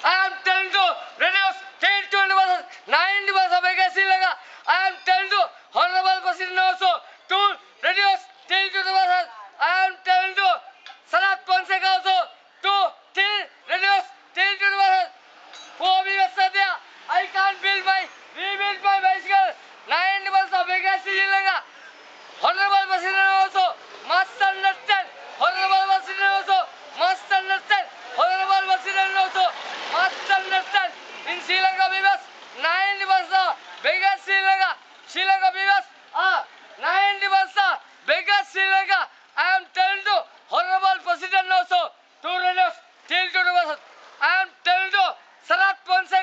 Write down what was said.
I am telling to reduce till 20%, 90% vacancy लगा. I am telling to Honorable President also to reduce till 20%. I am telling to Sarat Ponseca also to till reduce till 20%. For me, Satya, I can't rebuild my bicycle. 90% vacancy लगा. Honorable President also must understand. Honorable President also must understand. Honorable President also must understand. In Sri Lanka Viwas, 90% bigger Sri Lanka. Sri Lanka Viwas, 90% bigger Sri Lanka. I am telling to Honorable President also to reduce till 20%. I am telling to Sarat Ponse